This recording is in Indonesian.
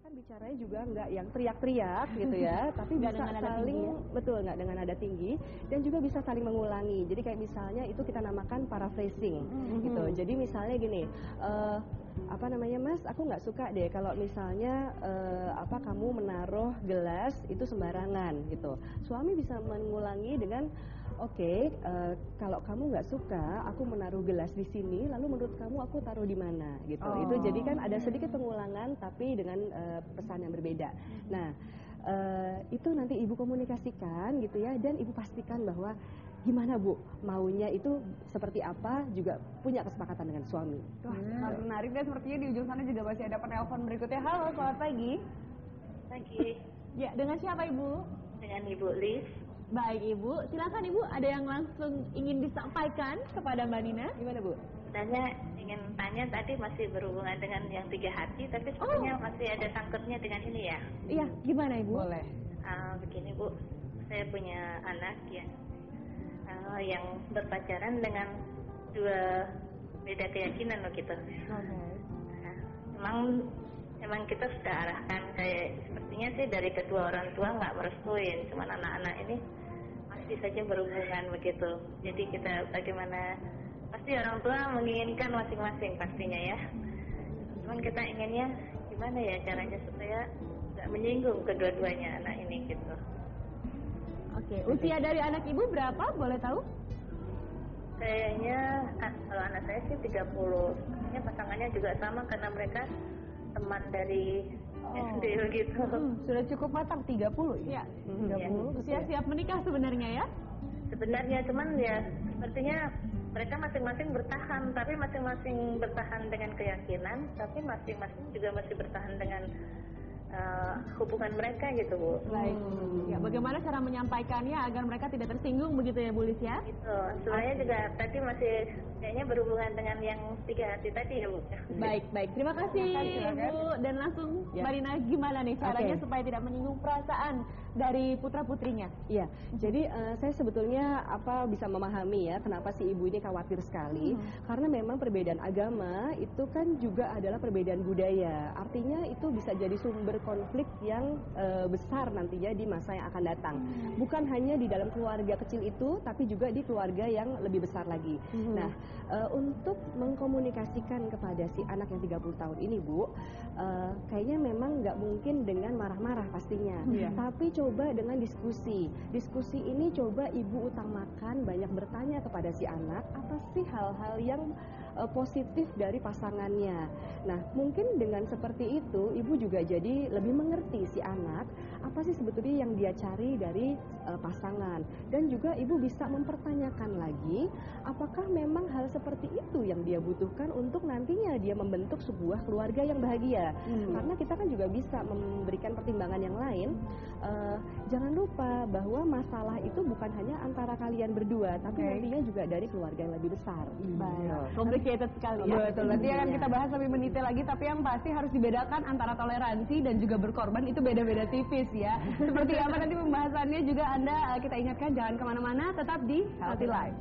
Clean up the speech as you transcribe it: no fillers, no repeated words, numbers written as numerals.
kan bicaranya juga nggak yang teriak-teriak gitu ya, tapi Nggak bisa dengan nada saling, tinggi ya? betul, nggak dengan nada tinggi, dan juga bisa saling mengulangi. Jadi kayak misalnya itu kita namakan paraphrasing gitu. Jadi misalnya gini, apa namanya, Mas, aku nggak suka deh kalau misalnya kamu menaruh gelas itu sembarangan gitu. Suami bisa mengulangi dengan oke, kalau kamu nggak suka aku menaruh gelas di sini, lalu menurut kamu aku taruh di mana gitu. Itu jadi kan ada sedikit pengulangan tapi dengan pesan yang berbeda. Nah, itu nanti ibu komunikasikan gitu ya, dan ibu pastikan bahwa gimana Bu, maunya itu seperti apa, juga punya kesepakatan dengan suami. Wah, sangat menarik, dan sepertinya di ujung sana juga masih ada penelpon berikutnya. Halo, selamat pagi. Pagi, Ya, dengan siapa Ibu? dengan Ibu Liz. Baik Ibu, silakan Ibu, ada yang langsung ingin disampaikan kepada Mbak Nina? Gimana Bu? Sebenarnya ingin tanya, tadi masih berhubungan dengan yang 3 hati, tapi sebenarnya masih ada sangkutnya dengan ini ya. Iya, gimana Ibu? Boleh. Begini Bu, saya punya anak ya, yang berpacaran dengan 2 beda keyakinan loh gitu. Emang kita sudah arahkan, kayak sepertinya sih dari kedua orang tua nggak merestuin, cuman anak-anak ini masih saja berhubungan begitu. Jadi kita bagaimana, pasti orang tua menginginkan masing-masing pastinya ya. Cuman kita inginnya gimana ya caranya supaya nggak menyinggung kedua-duanya anak ini gitu. Oke, usia dari anak Ibu berapa? Boleh tahu? Kayaknya kalau anak saya sih 30. Sebenarnya pasangannya juga sama karena mereka teman dari SD begitu. Sudah cukup matang, 30 ya? 30, usia siap menikah sebenarnya ya? Sebenarnya cuman ya sepertinya mereka masing-masing bertahan, tapi masing-masing bertahan dengan keyakinan, tapi masing-masing juga masih bertahan dengan hubungan mereka gitu Bu. Baik. Ya, bagaimana cara menyampaikannya agar mereka tidak tersinggung begitu ya Bu Lis ya? Gitu. Sebenarnya juga tadi masih kayaknya berhubungan dengan yang 3 hati tadi ya Bu. Baik. Terima kasih Ibu. Dan langsung Mbak Nina, gimana nih caranya supaya tidak menyinggung perasaan dari putra-putrinya? Iya, jadi saya sebetulnya bisa memahami ya kenapa si ibu ini khawatir sekali, karena memang perbedaan agama itu kan juga adalah perbedaan budaya. Artinya itu bisa jadi sumber konflik yang besar nantinya di masa yang akan datang. Bukan hanya di dalam keluarga kecil itu, tapi juga di keluarga yang lebih besar lagi. Nah, untuk mengkomunikasikan kepada si anak yang 30 tahun ini Bu, kayaknya memang nggak mungkin dengan marah-marah pastinya, tapi coba dengan diskusi. Diskusi ini coba ibu utamakan banyak bertanya kepada si anak, apa sih hal-hal yang positif dari pasangannya. Nah, mungkin dengan seperti itu ibu juga jadi lebih mengerti si anak apa sih sebetulnya yang dia cari dari pasangan, dan juga ibu bisa mempertanyakan lagi apakah memang hal seperti itu yang dia butuhkan untuk nantinya dia membentuk sebuah keluarga yang bahagia. Karena kita kan juga bisa memberikan pertimbangan yang lain. Jangan lupa bahwa masalah itu bukan hanya antara kalian berdua, tapi nantinya juga dari keluarga yang lebih besar. Baik. Complicated sekali ya. Betul. Nanti akan kita bahas lebih mendetail lagi, tapi yang pasti harus dibedakan antara toleransi dan juga berkorban, itu beda-beda tipis ya. Seperti apa nanti pembahasannya juga kita ingatkan jangan kemana-mana, tetap di Healthy Life.